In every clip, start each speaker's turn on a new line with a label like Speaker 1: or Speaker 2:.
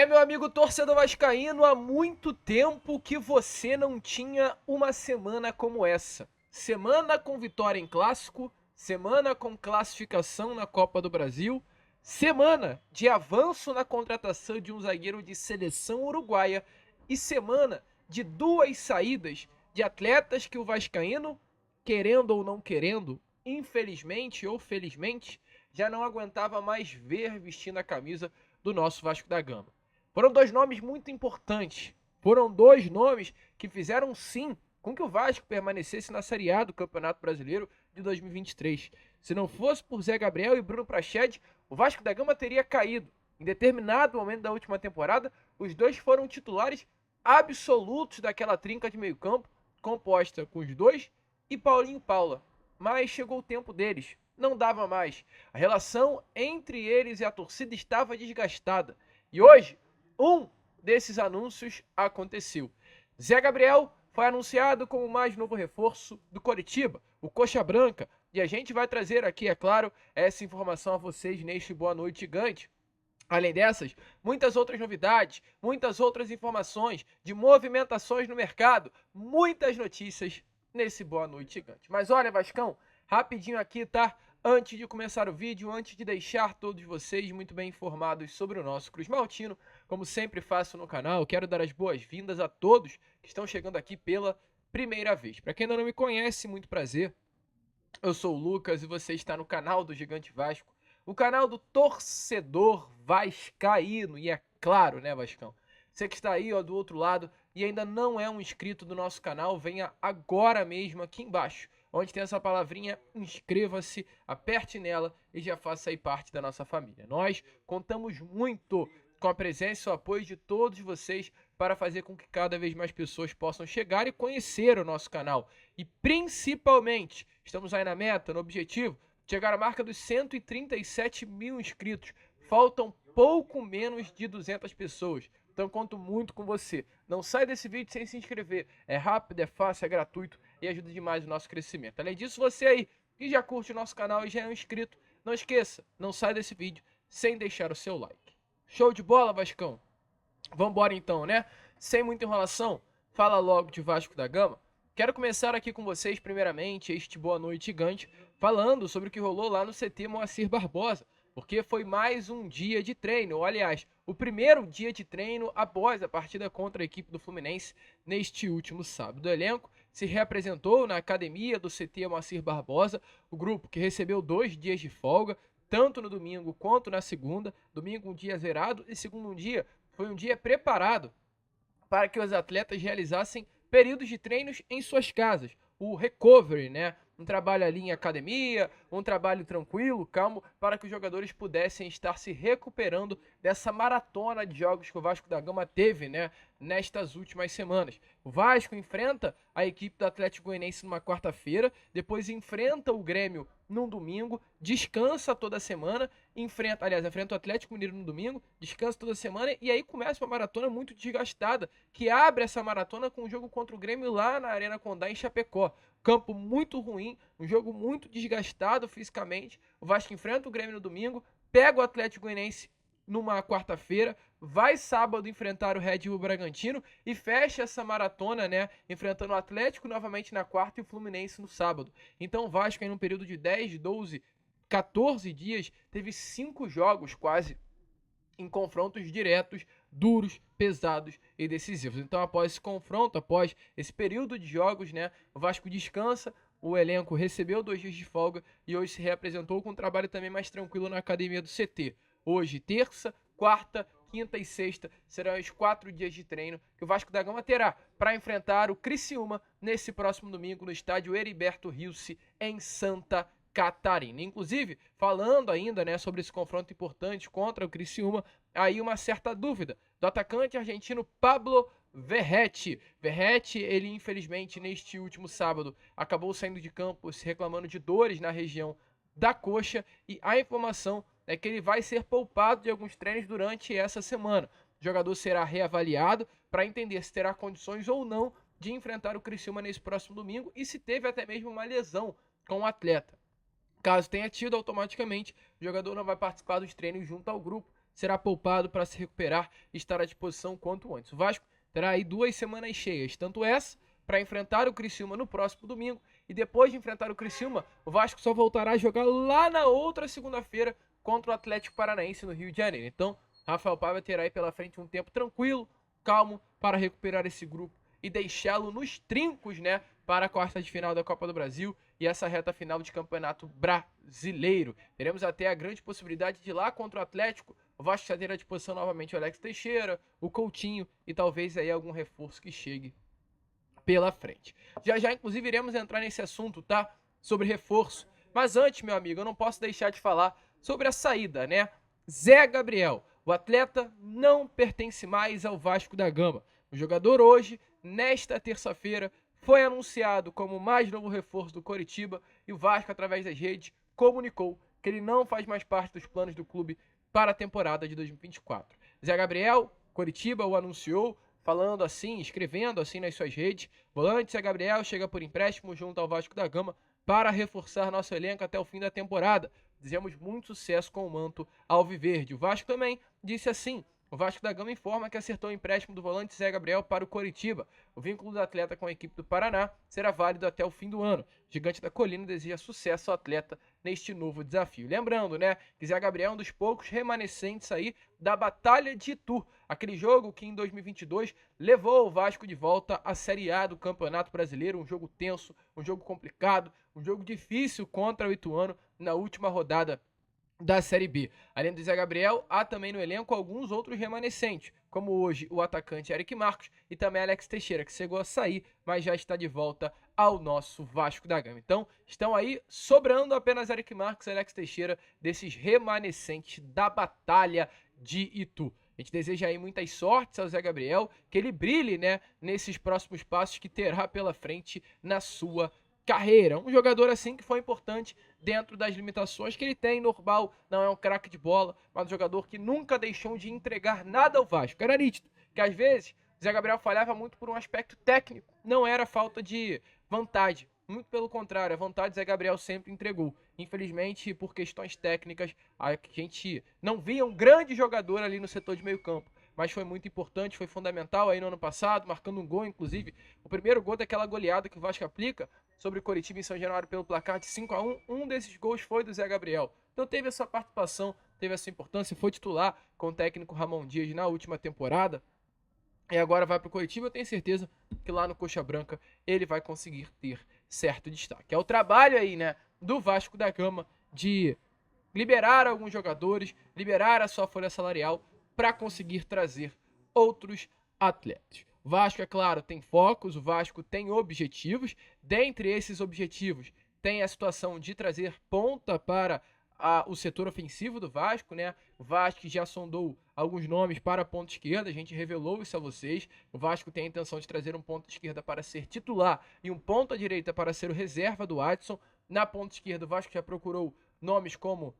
Speaker 1: Meu amigo torcedor vascaíno, há muito tempo que você não tinha uma semana como essa. Semana com vitória em clássico, semana com classificação na Copa do Brasil, semana de avanço na contratação de um zagueiro de seleção uruguaia e semana de duas saídas de atletas que o vascaíno, querendo ou não querendo, infelizmente ou felizmente, já não aguentava mais ver vestindo a camisa do nosso Vasco da Gama. Foram dois nomes muito importantes. Foram dois nomes que fizeram sim com que o Vasco permanecesse na Série A do Campeonato Brasileiro de 2023. Se não fosse por Zé Gabriel e Bruno Prachete, o Vasco da Gama teria caído. Em determinado momento da última temporada, os dois foram titulares absolutos daquela trinca de meio-campo, composta com os dois e Paulinho Paula. Mas chegou o tempo deles. Não dava mais. A relação entre eles e a torcida estava desgastada. E hoje, um desses anúncios aconteceu. Zé Gabriel foi anunciado como o mais novo reforço do Coritiba, o Coxa Branca. E a gente vai trazer aqui, é claro, essa informação a vocês neste Boa Noite Gigante. Além dessas, muitas outras novidades, muitas outras informações de movimentações no mercado, muitas notícias nesse Boa Noite Gigante. Mas olha, Vascão, rapidinho aqui, tá? Antes de começar o vídeo, antes de deixar todos vocês muito bem informados sobre o nosso Cruz Maltino, como sempre faço no canal, quero dar as boas-vindas a todos que estão chegando aqui pela primeira vez. Para quem ainda não me conhece, muito prazer. Eu sou o Lucas e você está no canal do Gigante Vasco, o canal do torcedor vascaíno. E é claro, né, Vascão? Você que está aí, ó, do outro lado e ainda não é um inscrito do nosso canal, venha agora mesmo aqui embaixo, onde tem essa palavrinha inscreva-se, aperte nela e já faça aí parte da nossa família. Nós contamos muito com a presença e o apoio de todos vocês para fazer com que cada vez mais pessoas possam chegar e conhecer o nosso canal. E principalmente, estamos aí na meta, no objetivo, de chegar à marca dos 137 mil inscritos. Faltam pouco menos de 200 pessoas. Então conto muito com você. Não sai desse vídeo sem se inscrever. É rápido, é fácil, é gratuito e ajuda demais o nosso crescimento. Além disso, você aí que já curte o nosso canal e já é um inscrito, não esqueça, não sai desse vídeo sem deixar o seu like. Show de bola, Vascão? Vambora então, né? Sem muita enrolação, fala logo de Vasco da Gama. Quero começar aqui com vocês, primeiramente, este Boa Noite Gigante, falando sobre o que rolou lá no CT Moacir Barbosa, porque foi mais um dia de treino, ou aliás, o primeiro dia de treino após a partida contra a equipe do Fluminense neste último sábado. O elenco se reapresentou na academia do CT Moacir Barbosa, o grupo que recebeu 2 dias de folga, tanto no domingo quanto na segunda. Domingo um dia zerado e segundo um dia foi um dia preparado para que os atletas realizassem períodos de treinos em suas casas. O recovery, né? Um trabalho ali em academia, um trabalho tranquilo, calmo, para que os jogadores pudessem estar se recuperando dessa maratona de jogos que o Vasco da Gama teve, né, nestas últimas semanas. O Vasco enfrenta a equipe do Atlético Goianiense numa quarta-feira, depois enfrenta o Grêmio num domingo, descansa toda a semana, enfrenta o Atlético Mineiro no domingo, descansa toda a semana e aí começa uma maratona muito desgastada, que abre essa maratona com o jogo contra o Grêmio lá na Arena Condá em Chapecó. Campo muito ruim, um jogo muito desgastado fisicamente. O Vasco enfrenta o Grêmio no domingo, pega o Atlético Goianiense numa quarta-feira, vai sábado enfrentar o Red Bull Bragantino e fecha essa maratona, né, enfrentando o Atlético novamente na quarta e o Fluminense no sábado. Então o Vasco, em um período de 10, 12, 14 dias, teve 5 jogos quase em confrontos diretos, duros, pesados e decisivos. Então, após esse confronto, após esse período de jogos, né, o Vasco descansa, o elenco recebeu 2 dias de folga e hoje se reapresentou com um trabalho também mais tranquilo na academia do CT. Hoje, terça, quarta, quinta e sexta serão os 4 dias de treino que o Vasco da Gama terá para enfrentar o Criciúma nesse próximo domingo no estádio Heriberto Rilse, em Santa Catarina. Inclusive, falando ainda, né, sobre esse confronto importante contra o Criciúma, aí uma certa dúvida do atacante argentino Pablo Verratti. Verratti, ele infelizmente neste último sábado acabou saindo de campo se reclamando de dores na região da coxa e a informação é que ele vai ser poupado de alguns treinos durante essa semana. O jogador será reavaliado para entender se terá condições ou não de enfrentar o Criciúma nesse próximo domingo e se teve até mesmo uma lesão com o atleta. Caso tenha tido, automaticamente o jogador não vai participar dos treinos junto ao grupo, será poupado para se recuperar e estar à disposição quanto antes. O Vasco terá aí 2 semanas cheias, tanto essa para enfrentar o Criciúma no próximo domingo e depois de enfrentar o Criciúma, o Vasco só voltará a jogar lá na outra segunda-feira contra o Atlético Paranaense no Rio de Janeiro. Então, Rafael Paiva terá aí pela frente um tempo tranquilo, calmo, para recuperar esse grupo e deixá-lo nos trincos, né, para a quarta de final da Copa do Brasil e essa reta final de campeonato brasileiro. Teremos até a grande possibilidade de ir lá contra o Atlético, o Vasco já ter à disposição novamente o Alex Teixeira, o Coutinho e talvez aí algum reforço que chegue pela frente. Já, inclusive, iremos entrar nesse assunto, tá? Sobre reforço. Mas antes, meu amigo, eu não posso deixar de falar sobre a saída, né? Zé Gabriel, o atleta não pertence mais ao Vasco da Gama. O jogador hoje, nesta terça-feira, foi anunciado como o mais novo reforço do Coritiba e o Vasco, através das redes, comunicou que ele não faz mais parte dos planos do clube para a temporada de 2024. Zé Gabriel, Coritiba, o anunciou, falando assim, escrevendo assim nas suas redes: volante Zé Gabriel chega por empréstimo junto ao Vasco da Gama para reforçar nosso elenco até o fim da temporada. Desejamos muito sucesso com o manto alviverde. O Vasco também disse assim: o Vasco da Gama informa que acertou o empréstimo do volante Zé Gabriel para o Coritiba. O vínculo do atleta com a equipe do Paraná será válido até o fim do ano. O Gigante da Colina deseja sucesso ao atleta neste novo desafio. Lembrando, né, que Zé Gabriel é um dos poucos remanescentes aí da Batalha de Itu, aquele jogo que em 2022 levou o Vasco de volta à Série A do Campeonato Brasileiro, um jogo tenso, um jogo complicado, um jogo difícil contra o Ituano na última rodada da Série B. Além do Zé Gabriel, há também no elenco alguns outros remanescentes, como hoje o atacante Eric Marcos e também Alex Teixeira, que chegou a sair, mas já está de volta ao nosso Vasco da Gama. Então, estão aí sobrando apenas Eric Marcos e Alex Teixeira desses remanescentes da Batalha de Itu. A gente deseja aí muitas sortes ao Zé Gabriel, que ele brilhe, né, nesses próximos passos que terá pela frente na sua carreira. Um jogador assim que foi importante dentro das limitações que ele tem, normal, não é um craque de bola, mas um jogador que nunca deixou de entregar nada ao Vasco. Era nítido que às vezes Zé Gabriel falhava muito por um aspecto técnico, não era falta de vontade, muito pelo contrário, a vontade Zé Gabriel sempre entregou. Infelizmente, por questões técnicas, a gente não via um grande jogador ali no setor de meio campo, mas foi muito importante, foi fundamental aí no ano passado, marcando um gol, inclusive, o primeiro gol daquela goleada que o Vasco aplica sobre o Coritiba em São Januário pelo placar de 5-1, um desses gols foi do Zé Gabriel. Então teve essa participação, teve essa importância, foi titular com o técnico Ramon Dias na última temporada, e agora vai para o Coritiba. Eu tenho certeza que lá no Coxa Branca ele vai conseguir ter certo destaque. É o trabalho aí, né, do Vasco da Gama de liberar alguns jogadores, liberar a sua folha salarial para conseguir trazer outros atletas. O Vasco, é claro, tem focos, o Vasco tem objetivos. Dentre esses objetivos, tem a situação de trazer ponta para o setor ofensivo do Vasco, né? O Vasco já sondou alguns nomes para a ponta esquerda, a gente revelou isso a vocês. O Vasco tem a intenção de trazer um ponta esquerda para ser titular e um ponta direita para ser o reserva do Adson. Na ponta esquerda, o Vasco já procurou nomes como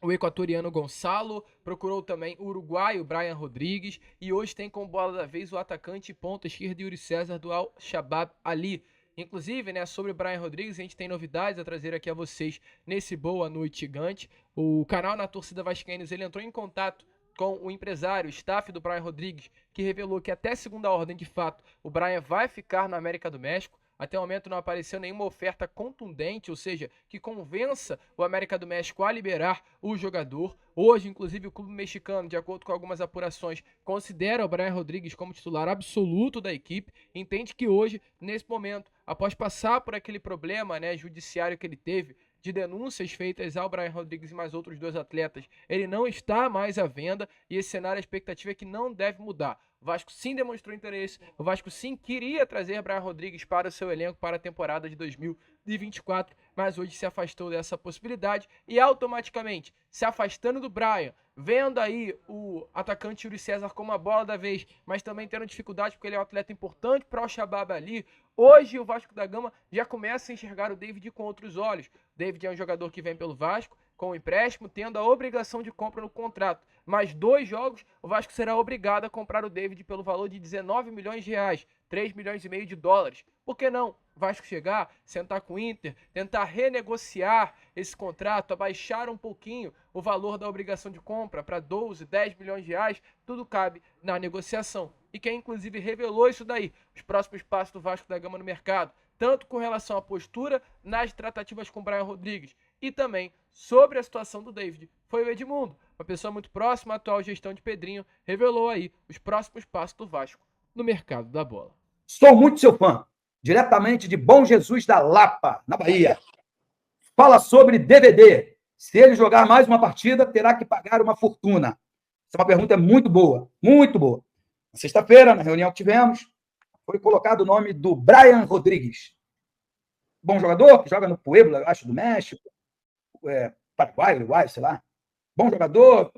Speaker 1: o equatoriano Gonçalo, procurou também o uruguaio Brian Rodrigues e hoje tem como bola da vez o atacante ponta esquerda Yuri César do Al-Shabaab Ali. Inclusive, né, sobre o Brian Rodrigues, a gente tem novidades a trazer aqui a vocês nesse Boa Noite Gigante. O canal Na Torcida Vascaínos, ele entrou em contato com o empresário, o staff do Brian Rodrigues, que revelou que até segunda ordem, de fato, o Brian vai ficar na América do México. Até o momento não apareceu nenhuma oferta contundente, ou seja, que convença o América do México a liberar o jogador. Hoje, inclusive, o clube mexicano, de acordo com algumas apurações, considera o Brian Rodrigues como titular absoluto da equipe. Entende que hoje, nesse momento, após passar por aquele problema, né, judiciário que ele teve, de denúncias feitas ao Brian Rodrigues e mais outros 2 atletas, ele não está mais à venda e esse cenário, a expectativa é que não deve mudar. O Vasco sim demonstrou interesse, o Vasco sim queria trazer Brian Rodrigues para o seu elenco para a temporada de 2024, mas hoje se afastou dessa possibilidade e automaticamente, se afastando do Brian, vendo aí o atacante Yuri César como a bola da vez, mas também tendo dificuldade porque ele é um atleta importante para o Al-Shabaab ali, hoje o Vasco da Gama já começa a enxergar o David com outros olhos. O David é um jogador que vem pelo Vasco, com o empréstimo, tendo a obrigação de compra no contrato. Mais 2 jogos, o Vasco será obrigado a comprar o David pelo valor de 19 milhões de reais, 3 milhões e meio de dólares. Por que não? O Vasco chegar, sentar com o Inter, tentar renegociar esse contrato, abaixar um pouquinho o valor da obrigação de compra para 12, 10 milhões de reais, tudo cabe na negociação. E quem inclusive revelou isso daí, os próximos passos do Vasco da Gama no mercado, tanto com relação à postura nas tratativas com o Brian Rodrigues e também sobre a situação do David, foi o Edmundo, uma pessoa muito próxima à atual gestão de Pedrinho, revelou aí os próximos passos do Vasco no mercado da bola.
Speaker 2: Sou muito seu fã, diretamente de Bom Jesus da Lapa, na Bahia. Fala sobre DVD. Se ele jogar mais uma partida, terá que pagar uma fortuna. Essa é uma pergunta muito boa, muito boa. Na sexta-feira, na reunião que tivemos, foi colocado o nome do Brian Rodrigues. Bom jogador, que joga no Puebla, acho, do México, Paraguai, Uruguai, sei lá. Bom jogador,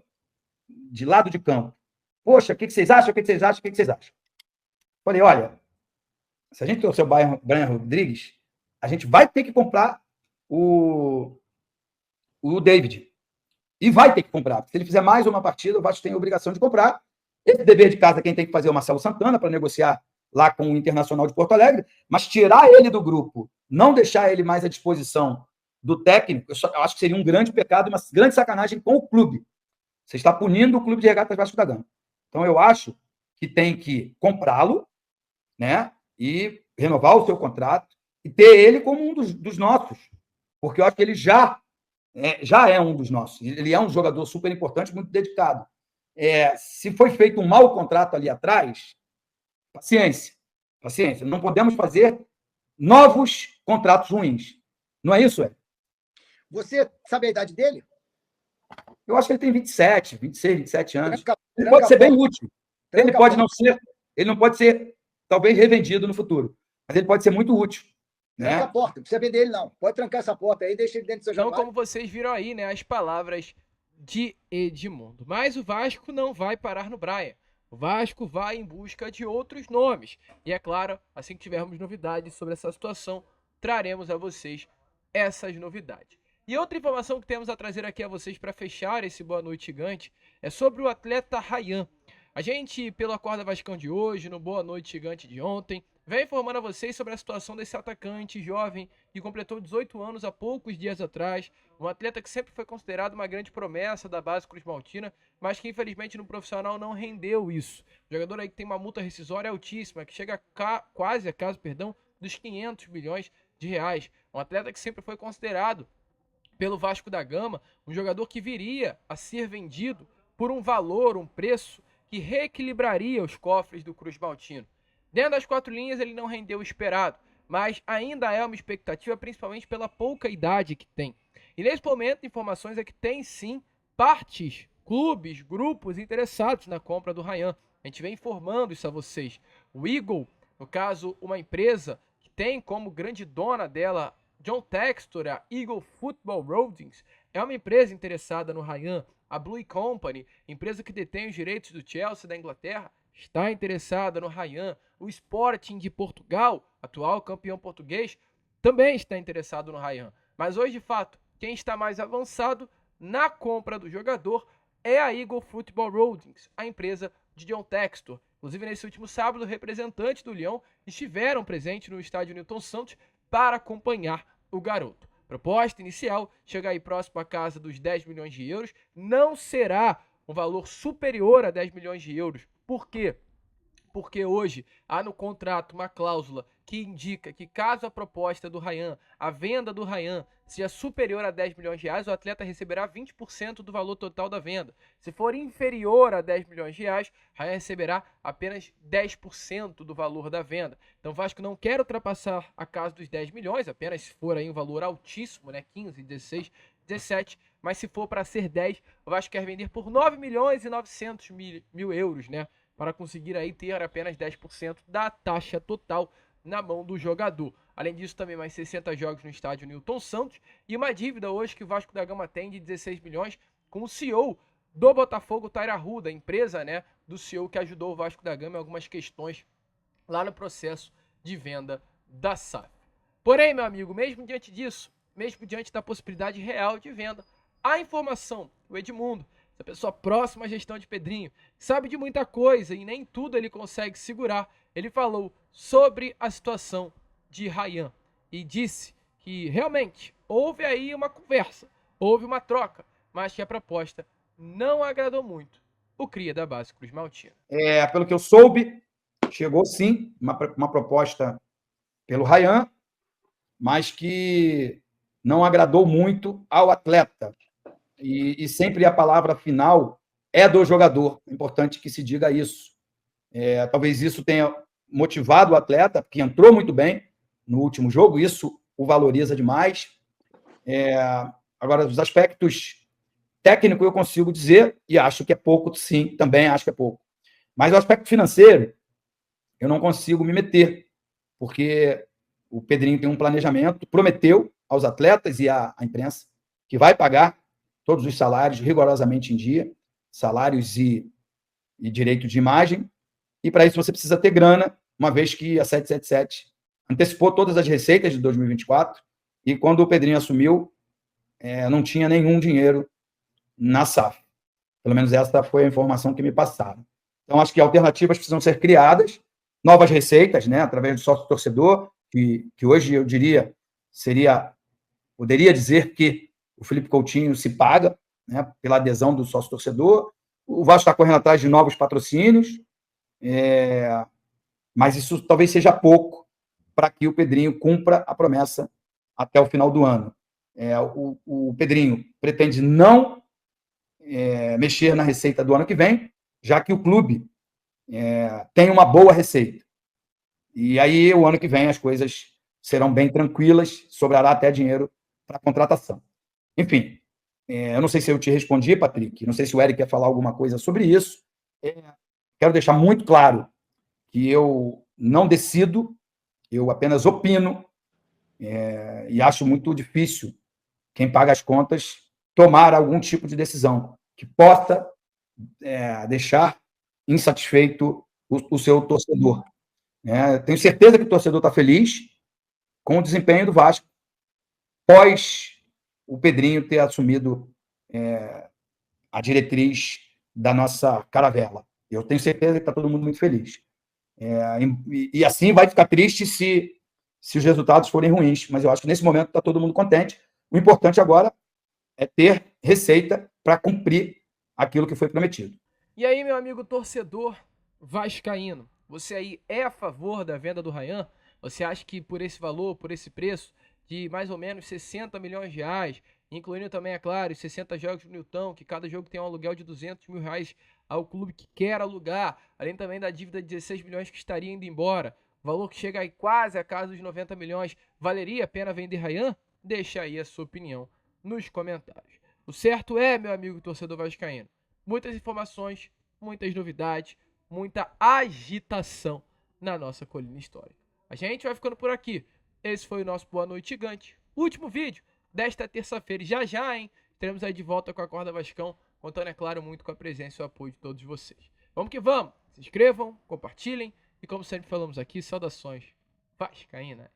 Speaker 2: de lado de campo. Poxa, o que vocês acham? O que vocês acham? O que vocês acham? Falei, olha, se a gente trouxer o Brian Rodrigues, a gente vai ter que comprar o David. E vai ter que comprar. Se ele fizer mais uma partida, o Vasco tem a obrigação de comprar. Esse dever de casa, quem tem que fazer é o Marcelo Santana para negociar lá com o Internacional de Porto Alegre, mas tirar ele do grupo, não deixar ele mais à disposição do técnico, eu acho que seria um grande pecado, uma grande sacanagem com o clube. Você está punindo o Clube de Regatas Vasco da Gama. Então, eu acho que tem que comprá-lo, né, e renovar o seu contrato e ter ele como um dos nossos, porque eu acho que ele já é um dos nossos. Ele é um jogador super importante, muito dedicado. Se foi feito um mau contrato ali atrás, paciência. Não podemos fazer novos contratos ruins. Não é isso, Ed?
Speaker 3: Você sabe a idade dele?
Speaker 2: Eu acho que ele tem 27, 26, 27 anos. Ele pode ser bem útil. Ele não pode ser, talvez, revendido no futuro. Mas ele pode ser muito útil.
Speaker 3: Tranca a porta, não precisa vender ele, não. Pode trancar essa porta aí, deixa ele dentro do seu
Speaker 1: Então,
Speaker 3: jornal.
Speaker 1: como vocês viram aí, né, as palavras de Edmundo. Mas o Vasco não vai parar no Brian. O Vasco vai em busca de outros nomes. E é claro, assim que tivermos novidades sobre essa situação, traremos a vocês essas novidades. E outra informação que temos a trazer aqui a vocês para fechar esse Boa Noite Gigante é sobre o atleta Ryan. A gente, pelo Acorda Vascão de hoje, no Boa Noite Gigante de ontem, vem informando a vocês sobre a situação desse atacante jovem que completou 18 anos há poucos dias atrás, um atleta que sempre foi considerado uma grande promessa da base Cruz Maltina, mas que infelizmente no profissional não rendeu isso. O jogador aí que tem uma multa rescisória altíssima, que chega quase a caso, dos 500 milhões de reais. Um atleta que sempre foi considerado pelo Vasco da Gama, um jogador que viria a ser vendido por um valor, um preço que reequilibraria os cofres do Cruz Maltino. Dentro das 4 linhas ele não rendeu o esperado, mas ainda é uma expectativa, principalmente pela pouca idade que tem. E nesse momento, informações é que tem sim partes, clubes, grupos interessados na compra do Ryan. A gente vem informando isso a vocês. O Eagle, no caso, uma empresa que tem como grande dona dela John Textor, a Eagle Football Holdings, é uma empresa interessada no Ryan. A Blue Company, empresa que detém os direitos do Chelsea da Inglaterra, está interessada no Ryan. O Sporting de Portugal, atual campeão português, também está interessado no Ryan. Mas hoje, de fato, quem está mais avançado na compra do jogador é a Eagle Football Holdings, a empresa de John Textor. Inclusive, nesse último sábado, representantes do Lyon estiveram presentes no estádio Newton Santos para acompanhar o garoto. Proposta inicial chega aí próximo à casa dos 10 milhões de euros. Não será um valor superior a 10 milhões de euros. Por quê? Porque hoje há no contrato uma cláusula que indica que caso a proposta do Ryan, a venda do Ryan, seja superior a 10 milhões de reais, o atleta receberá 20% do valor total da venda. Se for inferior a 10 milhões de reais, Ryan receberá apenas 10% do valor da venda. Então o Vasco não quer ultrapassar a casa dos 10 milhões, apenas se for aí um valor altíssimo, né, 15, 16, 17, mas se for para ser 10, o Vasco quer vender por 9 milhões e 900 mil euros, né, para conseguir aí ter apenas 10% da taxa total na mão do jogador. Além disso, também mais 60 jogos no estádio Newton Santos e uma dívida hoje que o Vasco da Gama tem de 16 milhões com o CEO do Botafogo, Tair Arruda, a empresa, né, do CEO que ajudou o Vasco da Gama em algumas questões lá no processo de venda da SAF. Porém, meu amigo, mesmo diante disso, mesmo diante da possibilidade real de venda, A informação, o Edmundo, essa pessoa próxima à gestão de Pedrinho, sabe de muita coisa e nem tudo ele consegue segurar. Ele falou sobre a situação de Ryan e disse que realmente houve aí uma conversa, houve uma troca, mas que a proposta não agradou muito o cria da base Cruz Maltina.
Speaker 2: Pelo que eu soube, chegou sim uma proposta pelo Ryan, mas que não agradou muito ao atleta. E sempre a palavra final é do jogador. É importante que se diga isso. Talvez isso tenha motivado o atleta, que entrou muito bem no último jogo, isso o valoriza demais. Agora, os aspectos técnicos eu consigo dizer, e acho que é pouco, sim, também acho que é pouco. Mas o aspecto financeiro, eu não consigo me meter, porque o Pedrinho tem um planejamento, prometeu aos atletas e à imprensa que vai pagar todos os salários rigorosamente em dia, salários e direito de imagem, e para isso você precisa ter grana, uma vez que a 777 antecipou todas as receitas de 2024, e quando o Pedrinho assumiu, não tinha nenhum dinheiro na SAF. Pelo menos essa foi a informação que me passaram. Então, acho que alternativas precisam ser criadas, novas receitas, né, através do sócio-torcedor, que hoje eu diria poderia dizer que o Felipe Coutinho se paga, né, pela adesão do sócio-torcedor. O Vasco está correndo atrás de novos patrocínios, mas isso talvez seja pouco para que o Pedrinho cumpra a promessa até o final do ano. O Pedrinho pretende não mexer na receita do ano que vem, já que o clube tem uma boa receita. E aí, o ano que vem, as coisas serão bem tranquilas, sobrará até dinheiro para a contratação. Enfim, eu não sei se eu te respondi, Patrick, não sei se o Eric quer falar alguma coisa sobre isso. Quero deixar muito claro que eu não decido, eu apenas opino, e acho muito difícil quem paga as contas tomar algum tipo de decisão que possa deixar insatisfeito o seu torcedor. Tenho certeza que o torcedor está feliz com o desempenho do Vasco pós o Pedrinho ter assumido a diretriz da nossa caravela. Eu tenho certeza que está todo mundo muito feliz. E assim vai ficar triste se os resultados forem ruins, mas eu acho que nesse momento está todo mundo contente. O importante agora é ter receita para cumprir aquilo que foi prometido.
Speaker 1: E aí, meu amigo torcedor vascaíno, você aí é a favor da venda do Ryan? Você acha que por esse valor, por esse preço de mais ou menos 60 milhões de reais, incluindo também, é claro, os 60 jogos do Nilton, que cada jogo tem um aluguel de 200 mil reais ao clube que quer alugar, além também da dívida de 16 milhões que estaria indo embora, valor que chega aí quase a casa dos 90 milhões, valeria a pena vender Ryan? Deixa aí a sua opinião nos comentários. O certo é, meu amigo torcedor vascaíno, muitas informações, muitas novidades, muita agitação na nossa colina histórica. A gente vai ficando por aqui. Esse foi o nosso Boa Noite Gigante. Último vídeo desta terça-feira. E já, hein? Estaremos aí de volta com a Corda Vascão, contando, é claro, muito com a presença e o apoio de todos vocês. Vamos que vamos! Se inscrevam, compartilhem e, como sempre falamos aqui, saudações vascaínas.